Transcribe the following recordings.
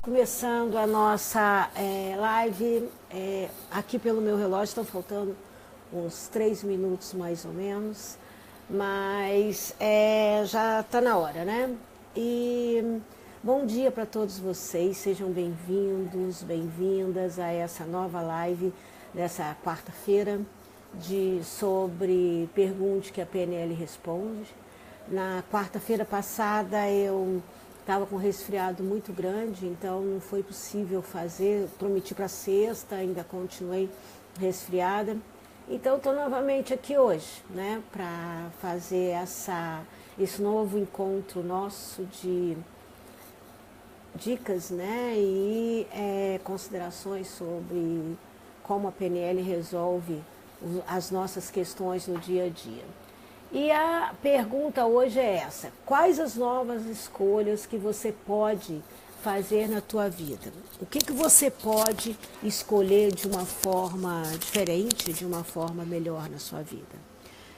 Começando a nossa live, aqui pelo meu relógio estão faltando uns 3 minutos mais ou menos, mas já está na hora, né? E bom dia para todos vocês, sejam bem-vindos, bem-vindas a essa nova live dessa quarta-feira sobre Pergunte que a PNL Responde. Na quarta-feira passada eu estava com um resfriado muito grande, então não foi possível fazer. Prometi para sexta, ainda continuei resfriada. Então estou novamente aqui hoje, né, para fazer esse novo encontro nosso de dicas, né, e considerações sobre como a PNL resolve as nossas questões no dia a dia. E a pergunta hoje é essa: quais as novas escolhas que você pode fazer na tua vida? O que você pode escolher de uma forma diferente, de uma forma melhor na sua vida?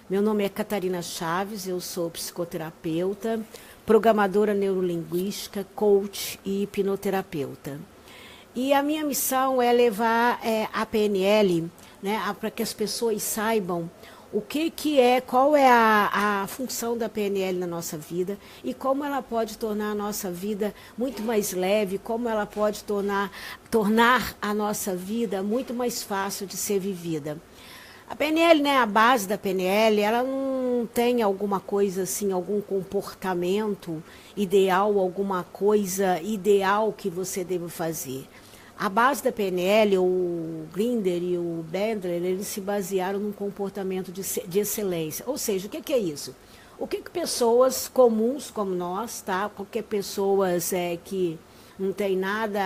Meu nome é Catarina Chaves, eu sou psicoterapeuta, programadora neurolinguística, coach e hipnoterapeuta. E a minha missão é levar a PNL, né, para que as pessoas saibam qual é a função da PNL na nossa vida e como ela pode tornar a nossa vida muito mais leve, como ela pode tornar a nossa vida muito mais fácil de ser vivida. A PNL, né, a base da PNL, ela não tem alguma coisa assim, algum comportamento ideal, alguma coisa ideal que você deva fazer. A base da PNL, o Grinder e o Bandler, eles se basearam num comportamento de excelência. Ou seja, o que é isso? O que pessoas comuns como nós, tá? Qualquer pessoas que não tem nada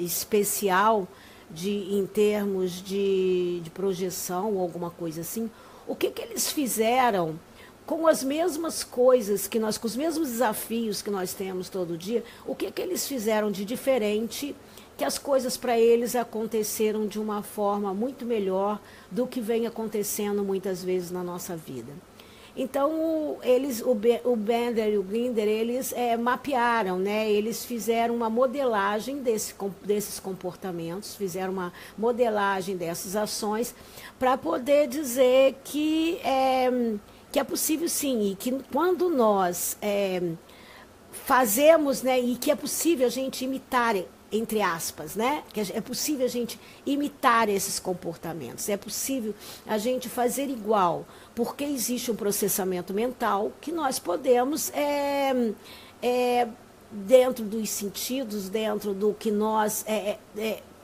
especial em termos de projeção ou alguma coisa assim, o que eles fizeram com as mesmas coisas que nós, com os mesmos desafios que nós temos todo dia, o que eles fizeram de diferente, que as coisas para eles aconteceram de uma forma muito melhor do que vem acontecendo muitas vezes na nossa vida. Então, o Bender e o Grinder, eles mapearam, né? Eles fizeram uma modelagem desses comportamentos, fizeram uma modelagem dessas ações para poder dizer que é possível sim, e que quando nós fazemos, né, e que é possível a gente imitar, entre aspas, né? Que é possível a gente imitar esses comportamentos, é possível a gente fazer igual, porque existe um processamento mental que nós podemos, dentro dos sentidos, dentro do que nós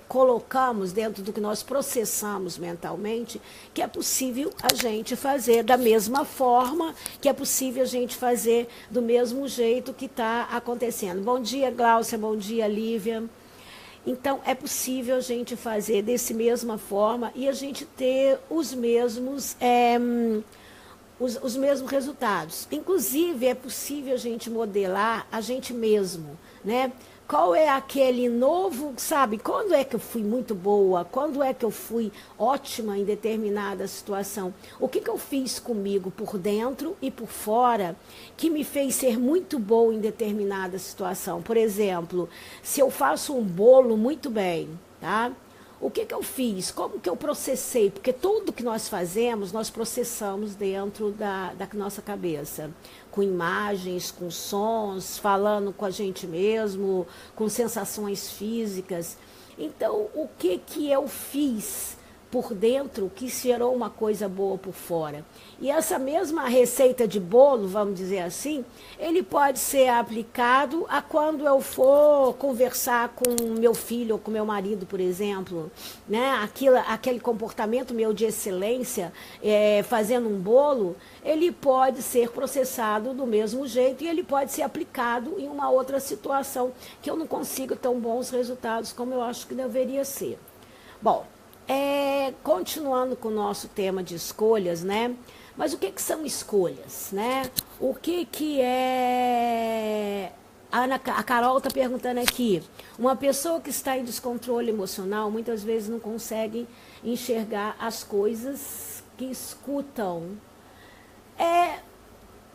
colocamos, dentro do que nós processamos mentalmente, que é possível a gente fazer da mesma forma, que é possível a gente fazer do mesmo jeito que está acontecendo. Bom dia, Gláucia, bom dia, Lívia. Então, é possível a gente fazer dessa mesma forma e a gente ter os mesmos resultados. Inclusive, é possível a gente modelar a gente mesmo, né? Qual é aquele novo, sabe? Quando é que eu fui muito boa? Quando é que eu fui ótima em determinada situação? O que eu fiz comigo por dentro e por fora que me fez ser muito boa em determinada situação? Por exemplo, se eu faço um bolo muito bem, tá? O que eu fiz? Como que eu processei? Porque tudo que nós fazemos, nós processamos dentro da nossa cabeça. Com imagens, com sons, falando com a gente mesmo, com sensações físicas. Então, o que eu fiz por dentro que gerou uma coisa boa por fora? E essa mesma receita de bolo, vamos dizer assim, ele pode ser aplicado a quando eu for conversar com meu filho ou com meu marido, por exemplo, né? Aquele comportamento meu de excelência, fazendo um bolo, ele pode ser processado do mesmo jeito e ele pode ser aplicado em uma outra situação que eu não consigo tão bons resultados como eu acho que deveria ser. Bom, continuando com o nosso tema de escolhas, né? Mas o que são escolhas, né? O que é... A Carol está perguntando aqui. Uma pessoa que está em descontrole emocional muitas vezes não consegue enxergar as coisas que escutam.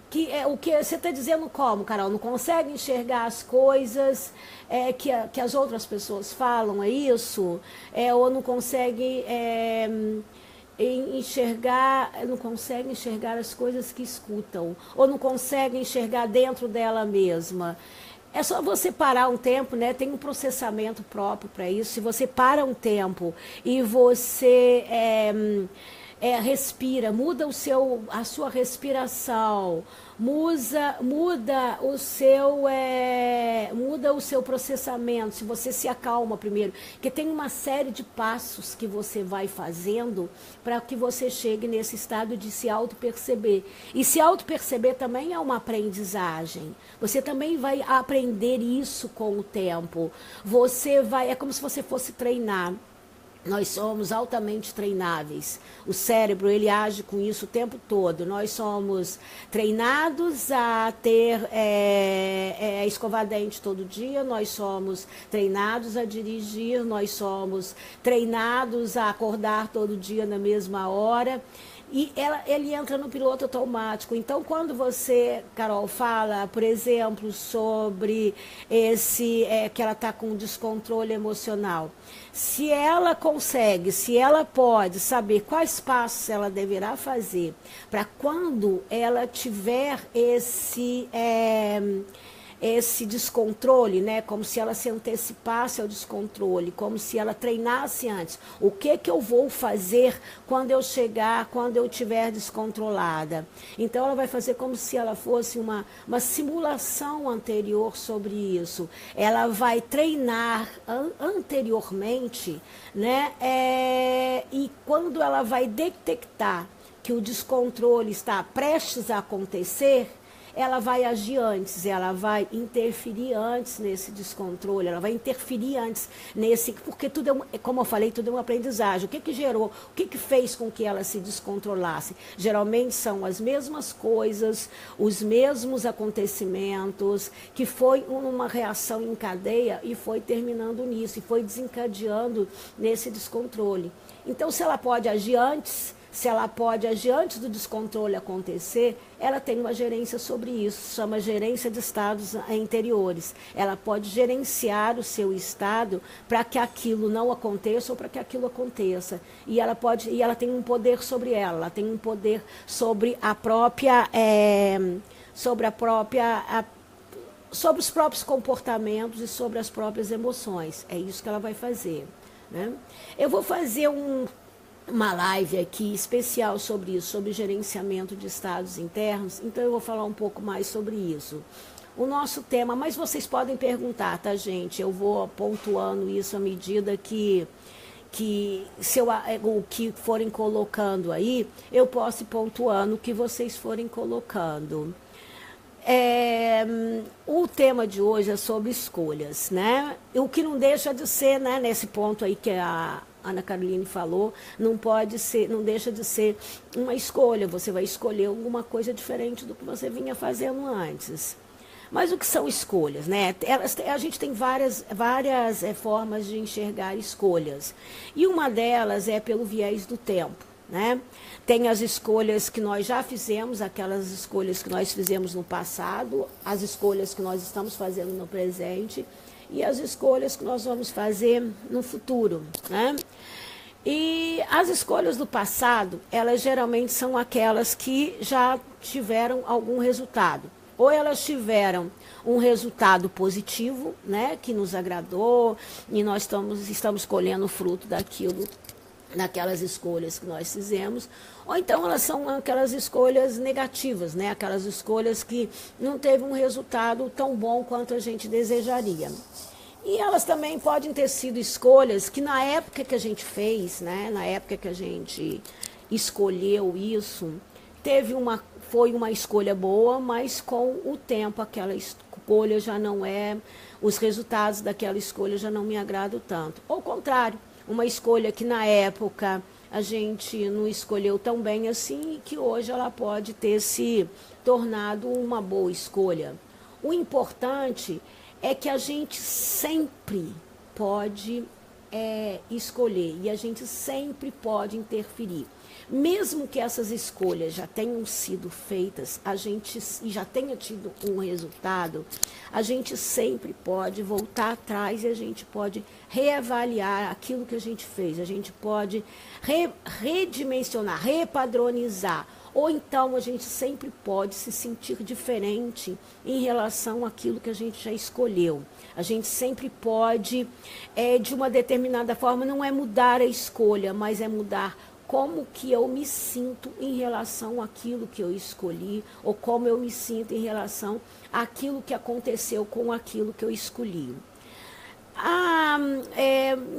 Que é o que você está dizendo como, Carol? Não consegue enxergar as coisas que as outras pessoas falam, é isso? Ou não consegue enxergar, não consegue enxergar as coisas que escutam, ou não consegue enxergar dentro dela mesma. É só você parar um tempo, né? Tem um processamento próprio para isso. Se você para um tempo e você respira, muda a sua respiração, muda o seu processamento, se você se acalma primeiro, porque tem uma série de passos que você vai fazendo para que você chegue nesse estado de se auto-perceber. E se auto-perceber também é uma aprendizagem. Você também vai aprender isso com o tempo. É como se você fosse treinar. Nós somos altamente treináveis. O cérebro, ele age com isso o tempo todo. Nós somos treinados a escovar dente todo dia, nós somos treinados a dirigir, nós somos treinados a acordar todo dia na mesma hora. E ele entra no piloto automático. Então, quando você, Carol, fala, por exemplo, sobre que ela está com descontrole emocional, se ela pode saber quais passos ela deverá fazer para quando ela tiver esse descontrole, né? Como se ela se antecipasse ao descontrole, como se ela treinasse antes. O que eu vou fazer quando eu estiver descontrolada? Então ela vai fazer como se ela fosse uma simulação anterior sobre isso. Ela vai treinar anteriormente, né? E quando ela vai detectar que o descontrole está prestes a acontecer, ela vai agir antes, ela vai interferir antes nesse descontrole, ela vai interferir antes porque tudo como eu falei, tudo é uma aprendizagem. O que gerou, o que fez com que ela se descontrolasse? Geralmente são as mesmas coisas, os mesmos acontecimentos, que foi uma reação em cadeia e foi terminando nisso, e foi desencadeando nesse descontrole. Então, se ela pode agir antes do descontrole acontecer, ela tem uma gerência sobre isso, chama gerência de estados interiores. Ela pode gerenciar o seu estado para que aquilo não aconteça ou para que aquilo aconteça. E ela tem um poder sobre ela tem um poder sobre sobre os próprios comportamentos e sobre as próprias emoções. É isso que ela vai fazer, né? Eu vou fazer uma live aqui especial sobre isso, sobre gerenciamento de estados internos, então eu vou falar um pouco mais sobre isso. O nosso tema, mas vocês podem perguntar, tá, gente? Eu vou pontuando isso à medida que o que forem colocando aí, eu posso ir pontuando o que vocês forem colocando. O tema de hoje é sobre escolhas, né? O que não deixa de ser, né, nesse ponto aí que a Ana Caroline falou, não deixa de ser uma escolha. Você vai escolher alguma coisa diferente do que você vinha fazendo antes. Mas o que são escolhas, né? A gente tem várias formas de enxergar escolhas. E uma delas é pelo viés do tempo, né? Tem as escolhas que nós já fizemos, aquelas escolhas que nós fizemos no passado, as escolhas que nós estamos fazendo no presente e as escolhas que nós vamos fazer no futuro, né? E as escolhas do passado, elas geralmente são aquelas que já tiveram algum resultado. Ou elas tiveram um resultado positivo, né, que nos agradou, e nós estamos colhendo o fruto daquelas escolhas que nós fizemos, ou então elas são aquelas escolhas negativas, né, aquelas escolhas que não teve um resultado tão bom quanto a gente desejaria. E elas também podem ter sido escolhas que na época que a gente fez, né, na época que a gente escolheu isso, foi uma escolha boa, mas com o tempo aquela escolha já não os resultados daquela escolha já não me agradam tanto. Ou ao contrário, uma escolha que na época a gente não escolheu tão bem assim e que hoje ela pode ter se tornado uma boa escolha. O importante é que a gente sempre pode escolher e a gente sempre pode interferir. mesmo que essas escolhas já tenham sido feitas, e já tenha tido um resultado, a gente sempre pode voltar atrás e a gente pode reavaliar aquilo que a gente fez, a gente pode redimensionar, repadronizar, ou então a gente sempre pode se sentir diferente em relação àquilo que a gente já escolheu. A gente sempre pode, de uma determinada forma, não é mudar a escolha, mas é mudar como que eu me sinto em relação àquilo que eu escolhi, ou como eu me sinto em relação àquilo que aconteceu com aquilo que eu escolhi.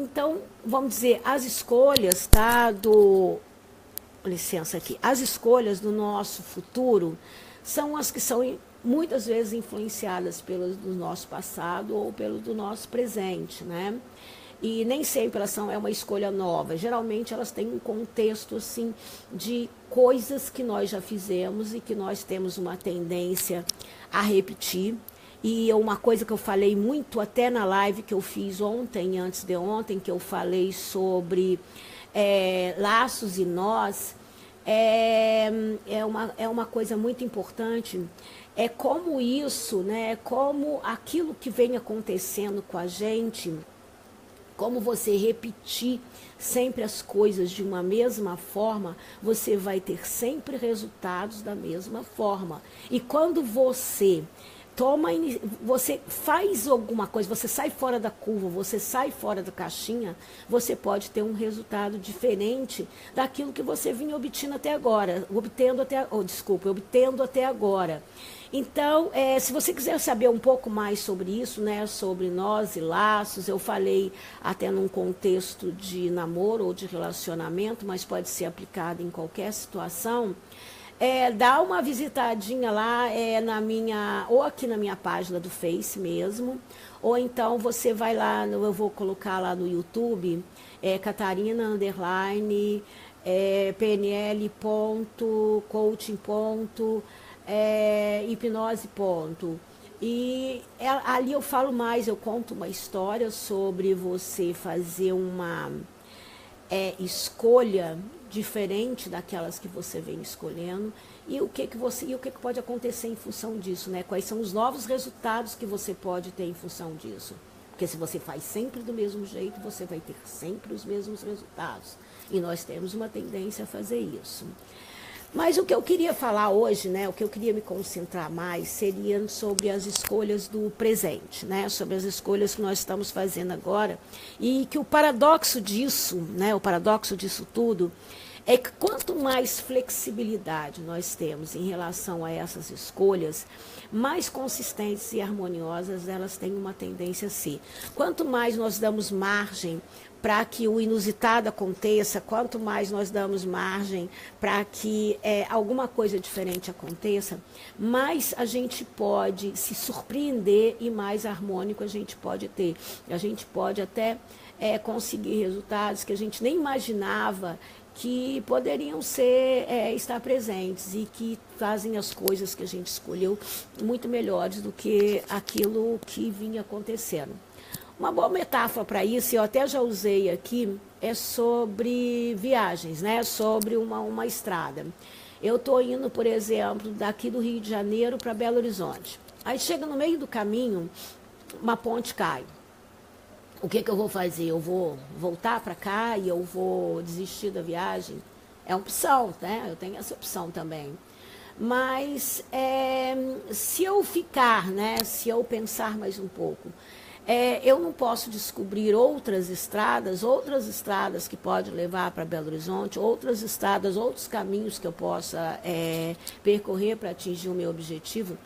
Então, vamos dizer, as escolhas, tá, licença aqui, as escolhas do nosso futuro são as que são muitas vezes influenciadas pelas do nosso passado ou pelo do nosso presente, né? E nem sempre é uma escolha nova. Geralmente elas têm um contexto assim de coisas que nós já fizemos e que nós temos uma tendência a repetir. E uma coisa que eu falei muito até na live que eu fiz ontem, antes de ontem, que eu falei sobre laços e nós, é uma coisa muito importante. É como isso, né? Como aquilo que vem acontecendo com a gente, como você repetir sempre as coisas de uma mesma forma, você vai ter sempre resultados da mesma forma. E quando você você faz alguma coisa, você sai fora da curva, você sai fora da caixinha, você pode ter um resultado diferente daquilo que você vinha obtendo até agora, obtendo até agora. Então, se você quiser saber um pouco mais sobre isso, né, sobre nós e laços, eu falei até num contexto de namoro ou de relacionamento, mas pode ser aplicado em qualquer situação. Dá uma visitadinha lá ou aqui na minha página do Face mesmo, ou então você vai lá, eu vou colocar lá no YouTube, Catarina _ PNL.coaching. Hipnose. E ali eu falo mais, eu conto uma história sobre você fazer uma escolha diferente daquelas que você vem escolhendo e o que pode acontecer em função disso, né? Quais são os novos resultados que você pode ter em função disso. Porque se você faz sempre do mesmo jeito, você vai ter sempre os mesmos resultados. E nós temos uma tendência a fazer isso. Mas o que eu queria falar hoje, né, o que eu queria me concentrar mais, seria sobre as escolhas do presente, né, sobre as escolhas que nós estamos fazendo agora, e que o paradoxo disso, né, o paradoxo disso tudo, é que quanto mais flexibilidade nós temos em relação a essas escolhas, mais consistentes e harmoniosas elas têm uma tendência a ser. Quanto mais nós damos margem para que o inusitado aconteça, quanto mais nós damos margem para que alguma coisa diferente aconteça, mais a gente pode se surpreender e mais harmônico a gente pode ter. A gente pode até conseguir resultados que a gente nem imaginava que poderiam estar presentes e que fazem as coisas que a gente escolheu muito melhores do que aquilo que vinha acontecendo. Uma boa metáfora para isso, eu até já usei aqui, é sobre viagens, né? Sobre uma estrada. Eu estou indo, por exemplo, daqui do Rio de Janeiro para Belo Horizonte. Aí chega no meio do caminho, uma ponte cai. O que eu vou fazer? Eu vou voltar para cá e eu vou desistir da viagem? É uma opção, né? Eu tenho essa opção também. Mas se eu ficar, né? Se eu pensar mais um pouco, eu não posso descobrir outras estradas que podem levar para Belo Horizonte, outras estradas, outros caminhos que eu possa percorrer para atingir o meu objetivo.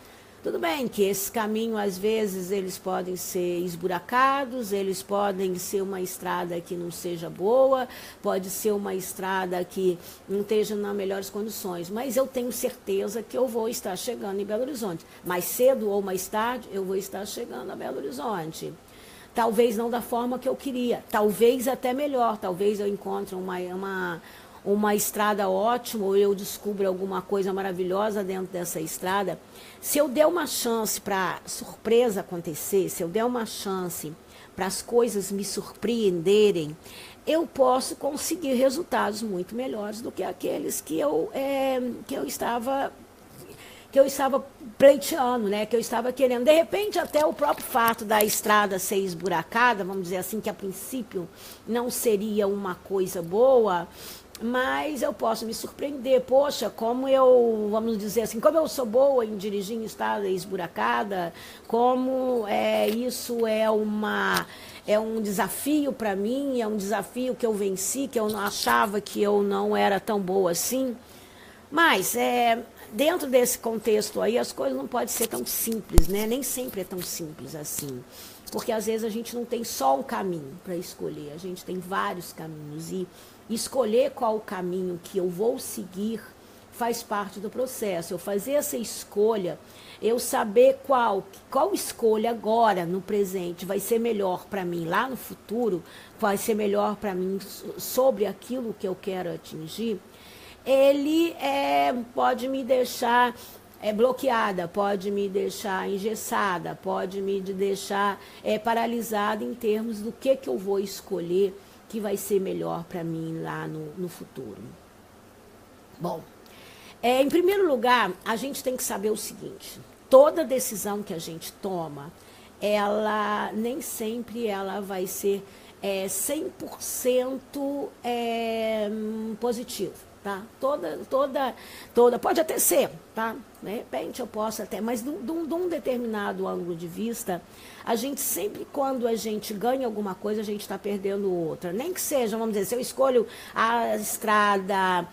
Tudo bem que esse caminho, às vezes, eles podem ser esburacados, eles podem ser uma estrada que não seja boa, pode ser uma estrada que não esteja nas melhores condições, mas eu tenho certeza que eu vou estar chegando em Belo Horizonte. Mais cedo ou mais tarde, eu vou estar chegando a Belo Horizonte. Talvez não da forma que eu queria, talvez até melhor, talvez eu encontre uma estrada ótima, ou eu descubro alguma coisa maravilhosa dentro dessa estrada. Se eu der uma chance para surpresa acontecer, se eu der uma chance para as coisas me surpreenderem, eu posso conseguir resultados muito melhores do que aqueles que eu estava pleiteando, né? Que eu estava querendo. De repente, até o próprio fato da estrada ser esburacada, vamos dizer assim, que a princípio não seria uma coisa boa, mas eu posso me surpreender. Poxa, vamos dizer assim, como eu sou boa em dirigir em estrada esburacada, como isso é um desafio para mim, é um desafio que eu venci, que eu não achava que eu não era tão boa assim. Mas, dentro desse contexto aí, as coisas não podem ser tão simples, né? Nem sempre é tão simples assim. Porque, às vezes, a gente não tem só um caminho para escolher, a gente tem vários caminhos. E escolher qual o caminho que eu vou seguir faz parte do processo. Eu fazer essa escolha, eu saber qual escolha agora, no presente, vai ser melhor para mim lá no futuro, vai ser melhor para mim sobre aquilo que eu quero atingir, ele pode me deixar bloqueada, pode me deixar engessada, pode me deixar paralisada em termos do que eu vou escolher que vai ser melhor para mim lá no futuro. Bom, em primeiro lugar, a gente tem que saber o seguinte: toda decisão que a gente toma, ela nem sempre ela vai ser 100% positiva. Tá? Toda, pode até ser, tá? De repente eu posso até, mas de um determinado ângulo de vista, a gente sempre, quando a gente ganha alguma coisa, a gente está perdendo outra. Nem que seja, vamos dizer, se eu escolho a estrada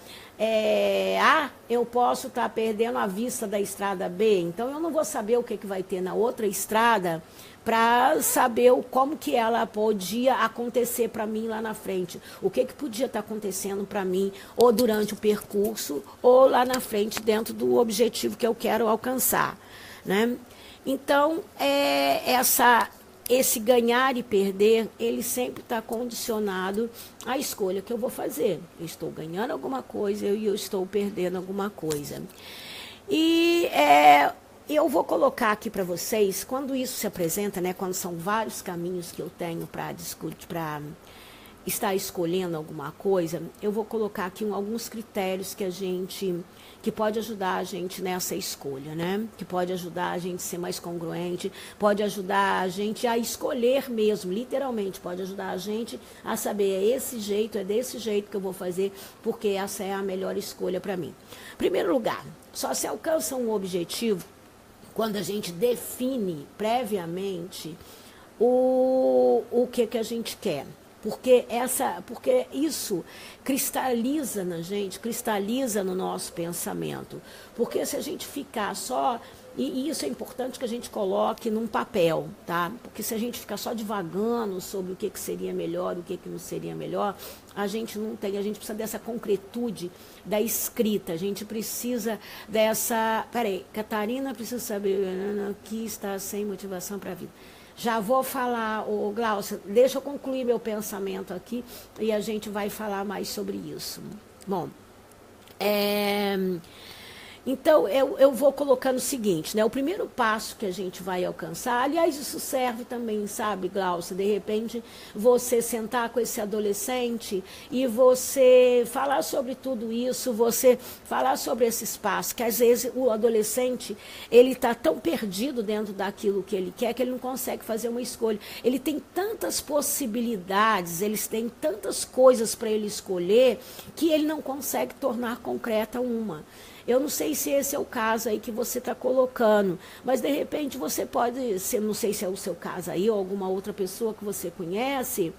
A, eu posso estar perdendo a vista da estrada B, então eu não vou saber o que vai ter na outra estrada para saber como que ela podia acontecer para mim lá na frente. O que podia estar acontecendo para mim, ou durante o percurso, ou lá na frente, dentro do objetivo que eu quero alcançar, né? Então, esse ganhar e perder, ele sempre está condicionado à escolha que eu vou fazer. Eu estou ganhando alguma coisa e eu estou perdendo alguma coisa. E eu vou colocar aqui para vocês, quando isso se apresenta, né, quando são vários caminhos que eu tenho para discutir, para estar escolhendo alguma coisa, eu vou colocar aqui alguns critérios que pode ajudar a gente nessa escolha, né? Que pode ajudar a gente a ser mais congruente, pode ajudar a gente a escolher mesmo, literalmente, pode ajudar a gente a saber, é desse jeito que eu vou fazer, porque essa é a melhor escolha para mim. Em primeiro lugar, só se alcança um objetivo quando a gente define previamente o que a gente quer. Porque isso cristaliza na gente, cristaliza no nosso pensamento. Porque se a gente ficar só, e isso é importante que a gente coloque num papel, tá? Porque se a gente ficar só divagando sobre o que seria melhor, o que não seria melhor, a gente precisa dessa concretude da escrita, a gente precisa dessa... Peraí, Catarina precisa saber que está sem motivação para a vida. Já vou falar, Glaucia, deixa eu concluir meu pensamento aqui e a gente vai falar mais sobre isso. Bom, então eu vou colocando o seguinte, né? O primeiro passo que a gente vai alcançar, aliás, isso serve também, sabe, Glaucia, de repente você sentar com esse adolescente e você falar sobre tudo isso, você falar sobre esses passos, que às vezes o adolescente, ele está tão perdido dentro daquilo que ele quer, que ele não consegue fazer uma escolha. Ele tem tantas possibilidades, eles têm tantas coisas para ele escolher, que ele não consegue tornar concreta uma. Eu não sei se esse é o caso aí que você está colocando, mas de repente você pode, não sei se é o seu caso aí, ou alguma outra pessoa que você conhece,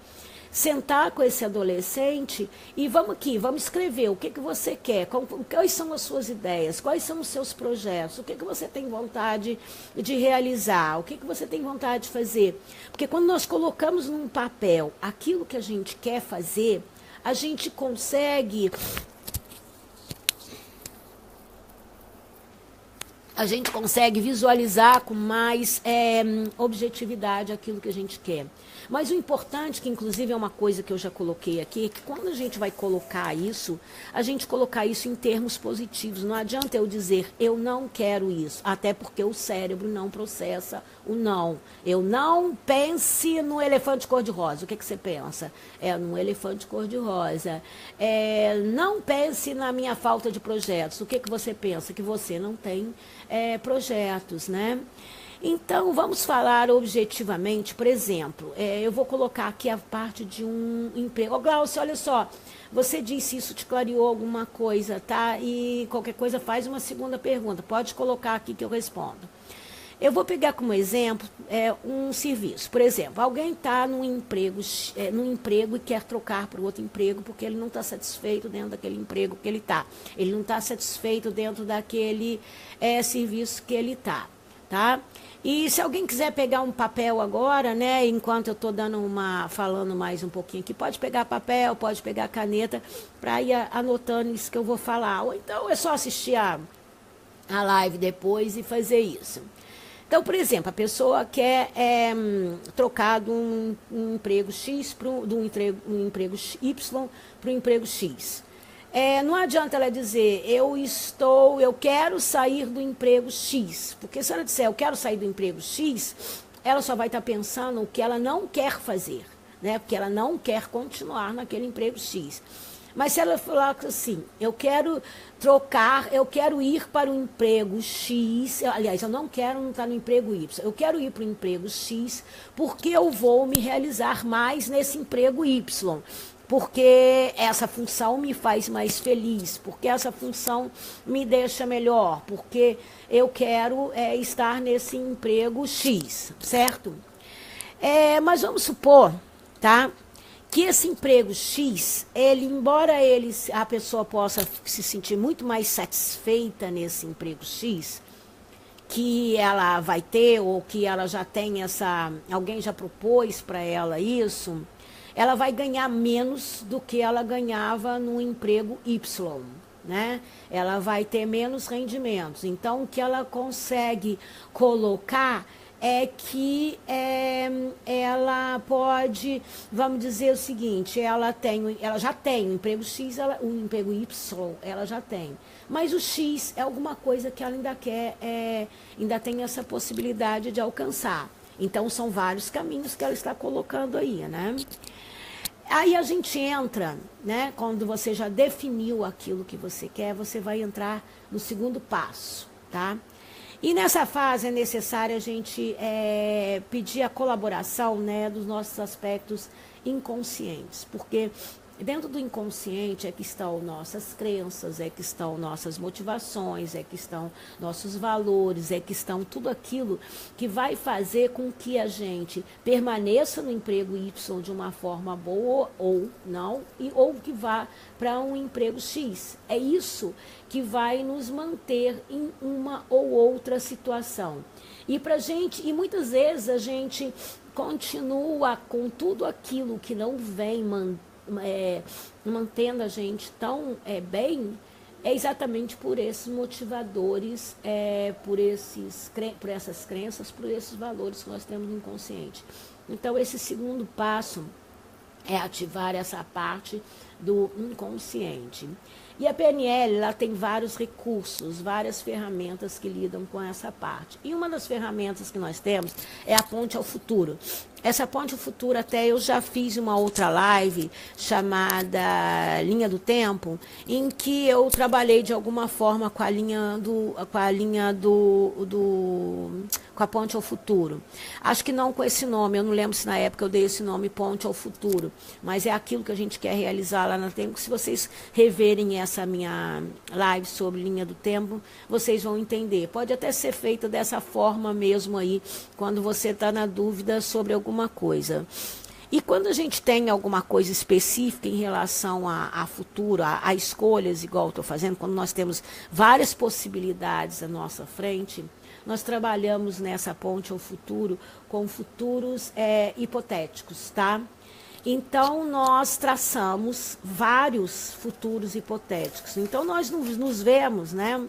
sentar com esse adolescente e vamos escrever o que você quer, quais são as suas ideias, quais são os seus projetos, o que você tem vontade de realizar, o que você tem vontade de fazer. Porque quando nós colocamos num papel aquilo que a gente quer fazer, a gente consegue visualizar com mais objetividade aquilo que a gente quer. Mas o importante, que inclusive é uma coisa que eu já coloquei aqui, é que quando a gente vai colocar isso, a gente colocar isso em termos positivos. Não adianta eu dizer, eu não quero isso, até porque o cérebro não processa o não. Eu não pense no elefante cor-de-rosa. O que você pensa? É no elefante cor-de-rosa. Não pense na minha falta de projetos. O que você pensa? Que você não tem projetos, né? Então, vamos falar objetivamente, por exemplo, eu vou colocar aqui a parte de um emprego. Glaucio, olha só, você disse isso, te clareou alguma coisa, tá? E qualquer coisa faz uma segunda pergunta, pode colocar aqui que eu respondo. Eu vou pegar como exemplo um serviço. Por exemplo, alguém está num emprego e quer trocar para outro emprego porque ele não está satisfeito dentro daquele emprego que ele está. Ele não está satisfeito dentro daquele serviço que ele está. Tá? E se alguém quiser pegar um papel agora, né, enquanto eu estou falando mais um pouquinho aqui, pode pegar papel, pode pegar caneta para ir anotando isso que eu vou falar. Ou então é só assistir a live depois e fazer isso. Então, por exemplo, a pessoa quer trocar de um emprego X de um emprego Y para um emprego X. Não adianta ela dizer, eu quero sair do emprego X. Porque se ela disser, eu quero sair do emprego X, ela só vai estar pensando o que ela não quer fazer, né? Porque ela não quer continuar naquele emprego X. Mas se ela falar assim, eu quero trocar, eu quero ir para o emprego X, aliás, eu não quero estar no emprego Y, eu quero ir para o emprego X porque eu vou me realizar mais nesse emprego Y. Porque essa função me faz mais feliz, porque essa função me deixa melhor, porque eu quero estar nesse emprego X, certo? Mas vamos supor, tá, que esse emprego X, embora a pessoa possa se sentir muito mais satisfeita nesse emprego X, que ela vai ter, ou que ela já tem alguém já propôs para ela isso, ela vai ganhar menos do que ela ganhava no emprego Y, né? Ela vai ter menos rendimentos. Então, o que ela consegue colocar é que ela pode, vamos dizer o seguinte, ela já tem o emprego X, o emprego Y, ela já tem. Mas o X é alguma coisa que ela ainda quer, ainda tem essa possibilidade de alcançar. Então, são vários caminhos que ela está colocando aí, né? Aí a gente entra, né? Quando você já definiu aquilo que você quer, você vai entrar no segundo passo, tá? E nessa fase é necessário a gente pedir a colaboração, né, dos nossos aspectos inconscientes, porque dentro do inconsciente é que estão nossas crenças, é que estão nossas motivações, é que estão nossos valores, é que estão tudo aquilo que vai fazer com que a gente permaneça no emprego Y de uma forma boa ou não, ou que vá para um emprego X. É isso que vai nos manter em uma ou outra situação. E muitas vezes a gente continua com tudo aquilo que não vem mantendo a gente tão bem, é exatamente por esses motivadores, por essas crenças, por esses valores que nós temos no inconsciente. Então, esse segundo passo é ativar essa parte do inconsciente. E a PNL, ela tem vários recursos, várias ferramentas que lidam com essa parte. E uma das ferramentas que nós temos é a ponte ao futuro. Essa ponte ao futuro, até eu já fiz uma outra live chamada Linha do Tempo, em que eu trabalhei de alguma forma com a ponte ao futuro. Acho que não com esse nome, eu não lembro se na época eu dei esse nome, ponte ao futuro, mas é aquilo que a gente quer realizar lá no tempo. Se vocês reverem essa minha live sobre linha do tempo, vocês vão entender. Pode até ser feita dessa forma mesmo aí, quando você está na dúvida sobre alguma coisa. E quando a gente tem alguma coisa específica em relação a futuro, a escolhas, igual eu estou fazendo, quando nós temos várias possibilidades à nossa frente, nós trabalhamos nessa ponte ao futuro com futuros hipotéticos, tá? Então, nós traçamos vários futuros hipotéticos. Então, nós nos vemos, né?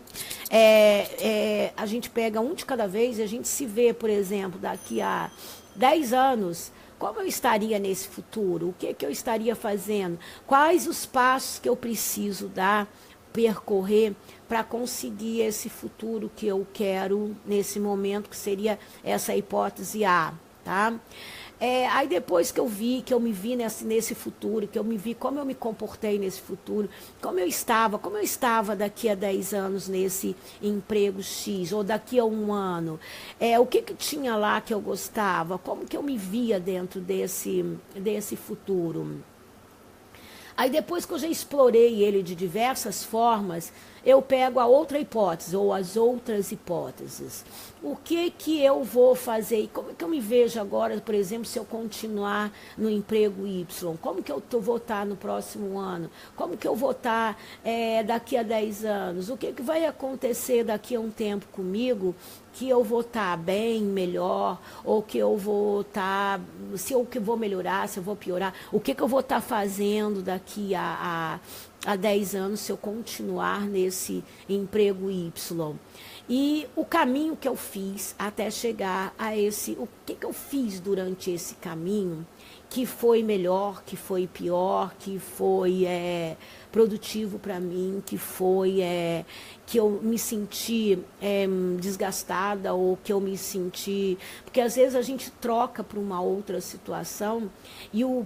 A gente pega um de cada vez e a gente se vê, por exemplo, daqui a 10 anos como eu estaria nesse futuro? O que eu estaria fazendo? Quais os passos que eu preciso dar, percorrer para conseguir esse futuro que eu quero nesse momento, que seria essa hipótese A, tá? Aí depois que eu me vi nesse futuro, que eu me vi como eu me comportei nesse futuro, como eu estava daqui a 10 anos nesse emprego X, ou daqui a um ano, o que tinha lá que eu gostava, como que eu me via dentro desse futuro. Aí depois que eu já explorei ele de diversas formas, eu pego a outra hipótese, ou as outras hipóteses. O que eu vou fazer? Como que eu me vejo agora, por exemplo, se eu continuar no emprego Y? Como que eu vou estar no próximo ano? Como que eu vou estar daqui a 10 anos? O que vai acontecer daqui a um tempo comigo que eu vou estar bem, melhor, ou que eu vou estar, se eu que vou melhorar, se eu vou piorar, o que eu vou estar fazendo daqui a 10 anos se eu continuar nesse emprego Y. E o caminho que eu fiz até chegar a o que eu fiz durante esse caminho, que foi melhor, que foi pior, que foi produtivo para mim, que foi que eu me senti desgastada, ou que eu me senti... Porque às vezes a gente troca para uma outra situação e o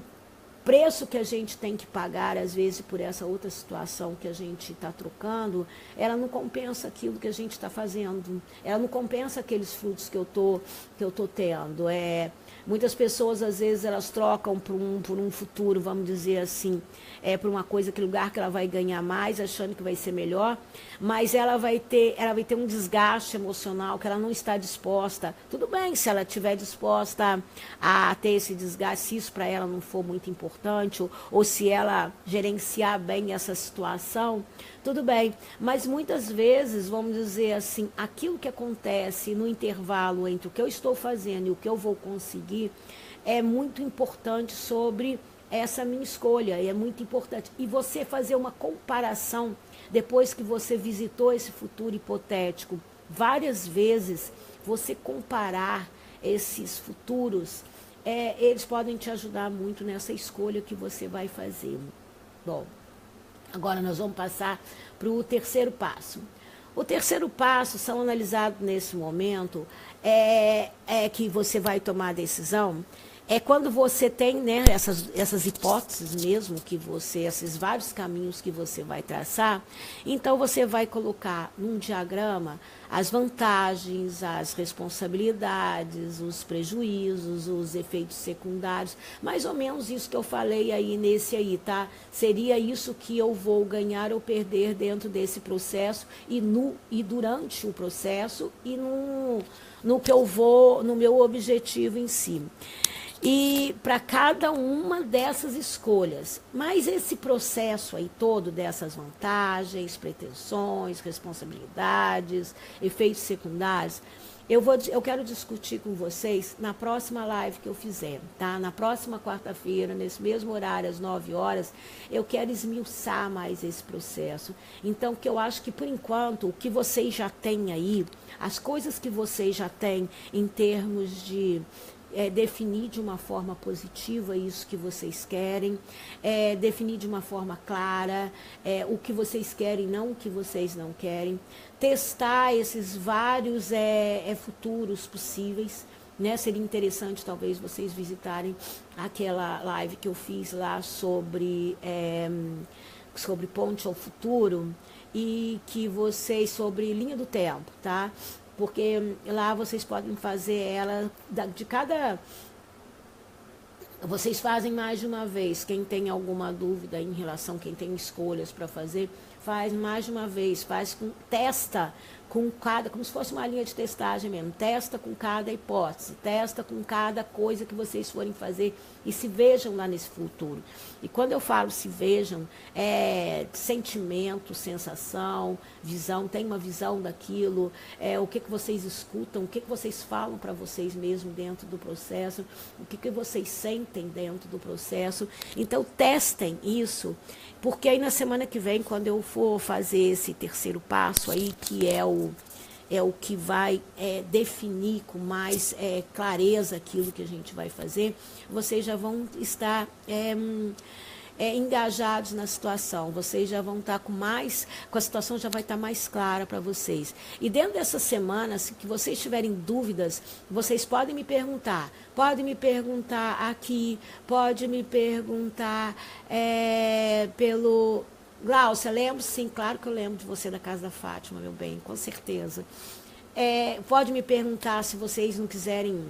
preço que a gente tem que pagar, às vezes, por essa outra situação que a gente está trocando, ela não compensa aquilo que a gente está fazendo. Ela não compensa aqueles frutos que eu tô tendo. Muitas pessoas, às vezes, elas trocam por um futuro, vamos dizer assim, por uma coisa, que lugar que ela vai ganhar mais, achando que vai ser melhor, mas ela vai ter um desgaste emocional que ela não está disposta. Tudo bem se ela estiver disposta a ter esse desgaste, se isso para ela não for muito importante, ou se ela gerenciar bem essa situação, tudo bem. Mas muitas vezes, vamos dizer assim, aquilo que acontece no intervalo entre o que eu estou fazendo e o que eu vou conseguir é muito importante sobre essa minha escolha, é muito importante. E você fazer uma comparação, depois que você visitou esse futuro hipotético várias vezes, você comparar esses futuros, eles podem te ajudar muito nessa escolha que você vai fazer. Bom, agora nós vamos passar para o terceiro passo. O terceiro passo, são analisados nesse momento, que você vai tomar a decisão, quando você tem, né, essas hipóteses mesmo, esses vários caminhos que você vai traçar, então você vai colocar num diagrama as vantagens, as responsabilidades, os prejuízos, os efeitos secundários, mais ou menos isso que eu falei aí nesse aí, tá? Seria isso que eu vou ganhar ou perder dentro desse processo e durante o processo e no meu objetivo em si. E para cada uma dessas escolhas. Mas esse processo aí todo, dessas vantagens, pretensões, responsabilidades, efeitos secundários, eu quero discutir com vocês na próxima live que eu fizer, tá? Na próxima quarta-feira, nesse mesmo horário, às 9 horas, eu quero esmiuçar mais esse processo. Então, que eu acho que, por enquanto, o que vocês já têm aí, as coisas que vocês já têm em termos de definir de uma forma positiva isso que vocês querem, definir de uma forma clara o que vocês querem, não o que vocês não querem, testar esses vários futuros possíveis, né? Seria interessante talvez vocês visitarem aquela live que eu fiz lá sobre ponte ao futuro, e que sobre linha do tempo, tá? Porque lá vocês podem fazer ela vocês fazem mais de uma vez. Quem tem alguma dúvida em relação, quem tem escolhas para fazer, faz mais de uma vez, testa com cada, como se fosse uma linha de testagem mesmo, testa com cada hipótese, testa com cada coisa que vocês forem fazer e se vejam lá nesse futuro. E quando eu falo se vejam, sentimento, sensação, visão, tem uma visão daquilo, o que vocês escutam, o que vocês falam para vocês mesmos dentro do processo, o que vocês sentem dentro do processo. Então testem isso, porque aí na semana que vem, quando eu for fazer esse terceiro passo aí, que é é o que vai definir com mais clareza aquilo que a gente vai fazer, vocês já vão estar engajados na situação, vocês já vão estar com a situação já vai estar mais clara para vocês. E dentro dessa semana, se que vocês tiverem dúvidas, vocês podem me perguntar aqui, pode me perguntar pelo... Glaucia, lembro sim, claro que eu lembro de você da Casa da Fátima, meu bem, com certeza. Pode me perguntar se vocês não quiserem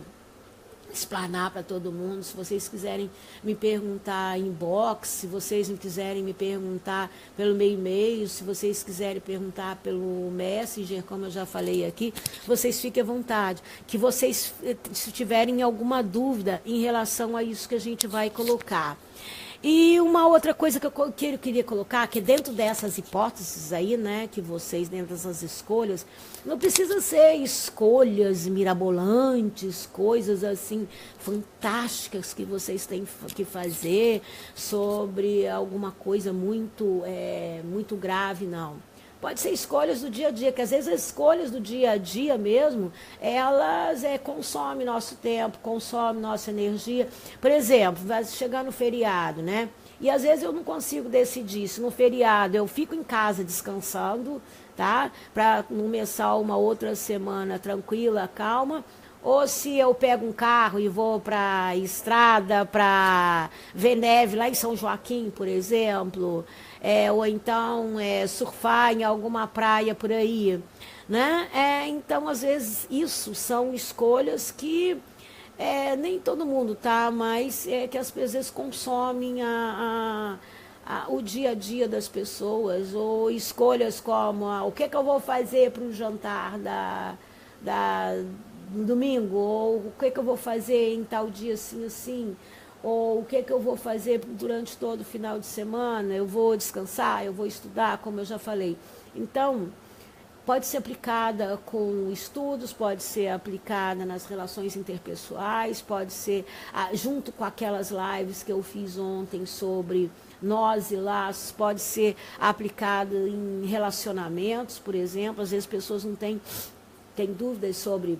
explanar para todo mundo, se vocês quiserem me perguntar em inbox, se vocês não quiserem me perguntar pelo meu e-mail, se vocês quiserem perguntar pelo Messenger, como eu já falei aqui, vocês fiquem à vontade. Que vocês, se tiverem alguma dúvida em relação a isso que a gente vai colocar. E uma outra coisa que eu queria colocar, que dentro dessas hipóteses aí, né, que vocês, dentro dessas escolhas, não precisa ser escolhas mirabolantes, coisas assim fantásticas que vocês têm que fazer sobre alguma coisa muito grave, não. Pode ser escolhas do dia a dia, que às vezes as escolhas do dia a dia mesmo, elas consomem nosso tempo, consomem nossa energia. Por exemplo, vai chegar no feriado, né? E às vezes eu não consigo decidir se no feriado eu fico em casa descansando, tá? Para começar uma outra semana tranquila, calma, ou se eu pego um carro e vou para a estrada para ver neve lá em São Joaquim, por exemplo, ou então surfar em alguma praia por aí, né? Então, às vezes, isso são escolhas que nem todo mundo, tá? Mas que às vezes consomem o dia a dia das pessoas, ou escolhas como o que eu vou fazer para o jantar no domingo, ou o que eu vou fazer em tal dia assim, ou o que eu vou fazer durante todo o final de semana, eu vou descansar, eu vou estudar, como eu já falei. Então, pode ser aplicada com estudos, pode ser aplicada nas relações interpessoais, pode ser junto com aquelas lives que eu fiz ontem sobre nós e laços, pode ser aplicada em relacionamentos, por exemplo. Às vezes pessoas não têm dúvidas sobre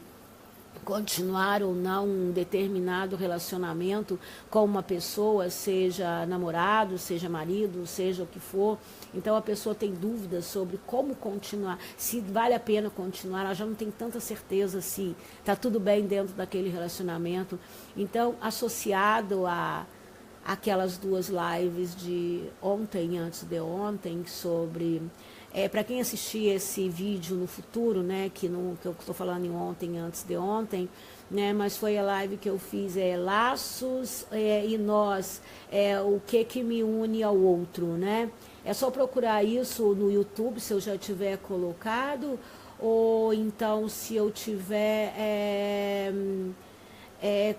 continuar ou não um determinado relacionamento com uma pessoa, seja namorado, seja marido, seja o que for. Então a pessoa tem dúvidas sobre como continuar, se vale a pena continuar, ela já não tem tanta certeza se está tudo bem dentro daquele relacionamento. Então, associado a aquelas duas lives de ontem, antes de ontem, sobre... para quem assistir esse vídeo no futuro, né, que eu estou falando em ontem, antes de ontem, né, mas foi a live que eu fiz, Laços e Nós, o que me une ao outro, né? É só procurar isso no YouTube, se eu já tiver colocado, ou então se eu tiver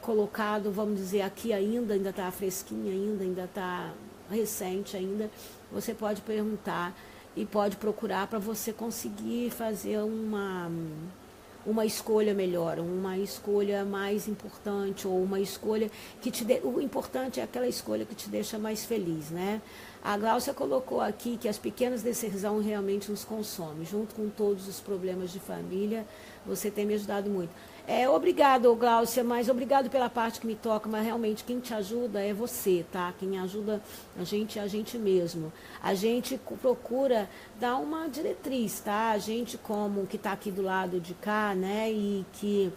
colocado, vamos dizer, aqui ainda está fresquinha ainda está recente ainda, você pode perguntar e pode procurar para você conseguir fazer uma escolha melhor, uma escolha mais importante, ou uma escolha que o importante é aquela escolha que te deixa mais feliz, né? A Glaucia colocou aqui que as pequenas decisões realmente nos consomem, junto com todos os problemas de família, você tem me ajudado muito. Obrigado, Glaucia, mas obrigado pela parte que me toca, mas realmente quem te ajuda é você, tá? Quem ajuda a gente é a gente mesmo. A gente procura dar uma diretriz, tá? A gente como que está aqui do lado de cá, né? E que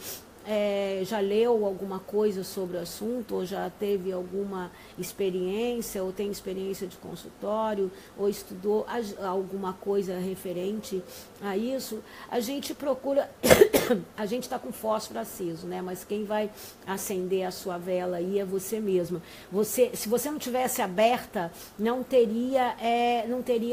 já leu alguma coisa sobre o assunto, ou já teve alguma experiência, ou tem experiência de consultório, ou estudou alguma coisa referente a isso, a gente procura, a gente está com fósforo aceso, né? Mas quem vai acender a sua vela aí é você mesma. Se você não tivesse aberta, não teria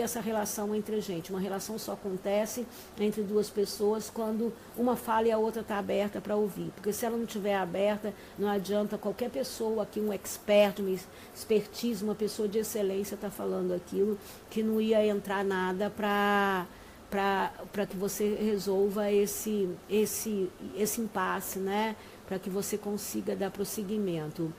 essa relação entre a gente. Uma relação só acontece entre duas pessoas quando uma fala e a outra está aberta para ouvir. Porque se ela não estiver aberta, não adianta qualquer pessoa aqui, um expert, uma expertise, uma pessoa de excelência está falando aquilo, que não ia entrar nada para que você resolva esse impasse, né? Para que você consiga dar prosseguimento.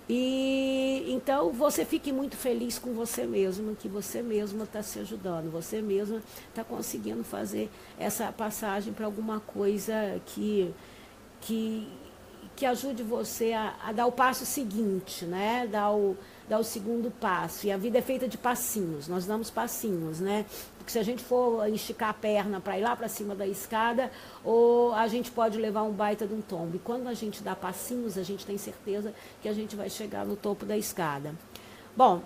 E então você fique muito feliz com você mesma, que você mesma está se ajudando, você mesma está conseguindo fazer essa passagem para alguma coisa que, que ajude você a dar o passo seguinte, né? Dar o segundo passo. E a vida é feita de passinhos, nós damos passinhos, né? Porque se a gente for esticar a perna para ir lá para cima da escada, ou a gente pode levar um baita de um tombo. E quando a gente dá passinhos, a gente tem certeza que a gente vai chegar no topo da escada. Bom,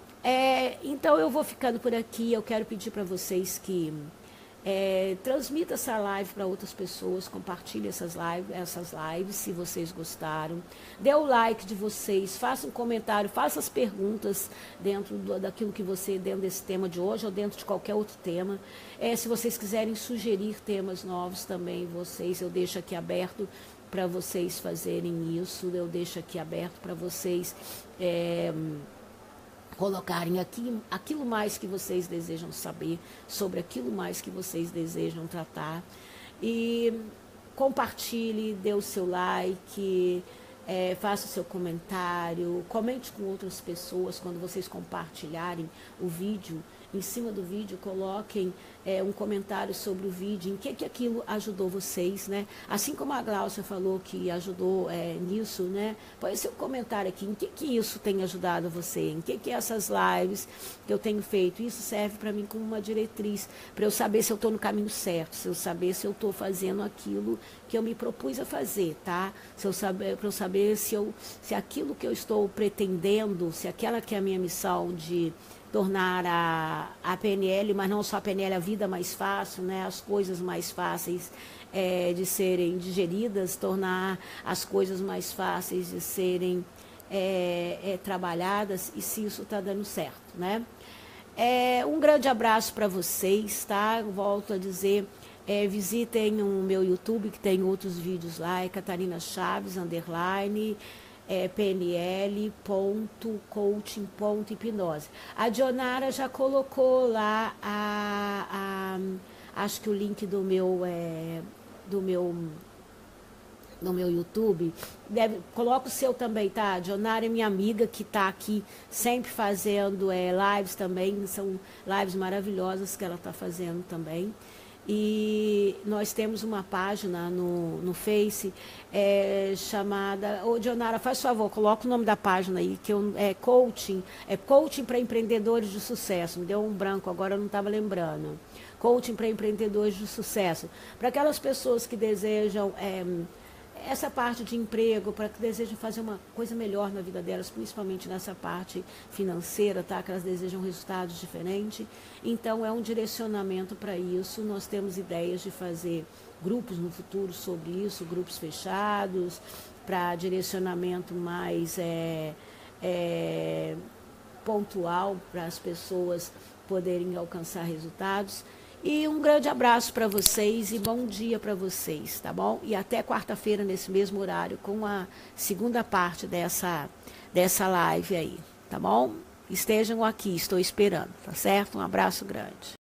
então eu vou ficando por aqui. Eu quero pedir para vocês que transmita essa live para outras pessoas, compartilhe essas lives se vocês gostaram, dê o like de vocês, faça um comentário, faça as perguntas dentro daquilo que você, dentro desse tema de hoje ou dentro de qualquer outro tema. Se vocês quiserem sugerir temas novos também, eu deixo aqui aberto para vocês fazerem isso, eu deixo aqui aberto para vocês colocarem aquilo mais que vocês desejam saber, sobre aquilo mais que vocês desejam tratar. E compartilhe, dê o seu like, faça o seu comentário, comente com outras pessoas quando vocês compartilharem o vídeo. Em cima do vídeo, coloquem um comentário sobre o vídeo, em que aquilo ajudou vocês, né? Assim como a Gláucia falou que ajudou nisso, né? Põe seu comentário aqui, em que isso tem ajudado você, em que essas lives que eu tenho feito, isso serve para mim como uma diretriz, para eu saber se eu estou no caminho certo, se eu saber se eu estou fazendo aquilo que eu me propus a fazer, tá? Para eu saber se aquilo que eu estou pretendendo, se aquela que é a minha missão de tornar a PNL, mas não só a PNL, a vida mais fácil, né? As coisas mais fáceis de serem digeridas, tornar as coisas mais fáceis de serem trabalhadas, e se isso está dando certo, né? Um grande abraço para vocês, tá? Volto a dizer, visitem o meu YouTube, que tem outros vídeos lá, Catarina Chaves, _, pnl.coaching.hipnose. A Dionara já colocou lá acho que o link do meu YouTube. Coloca o seu também, tá? A Dionara é minha amiga que está aqui sempre fazendo lives também. São lives maravilhosas que ela está fazendo também. E nós temos uma página no Face chamada... Ô, Dionara, faz favor, coloca o nome da página aí, que coaching para empreendedores de sucesso. Me deu um branco, agora eu não estava lembrando. Coaching para empreendedores de sucesso. Para aquelas pessoas que desejam essa parte de emprego, para que desejam fazer uma coisa melhor na vida delas, principalmente nessa parte financeira, tá? Que elas desejam resultados diferentes. Então, é um direcionamento para isso. Nós temos ideias de fazer grupos no futuro sobre isso, grupos fechados, para direcionamento mais pontual, para as pessoas poderem alcançar resultados. E um grande abraço para vocês e bom dia para vocês, tá bom? E até quarta-feira, nesse mesmo horário, com a segunda parte dessa live aí, tá bom? Estejam aqui, estou esperando, tá certo? Um abraço grande.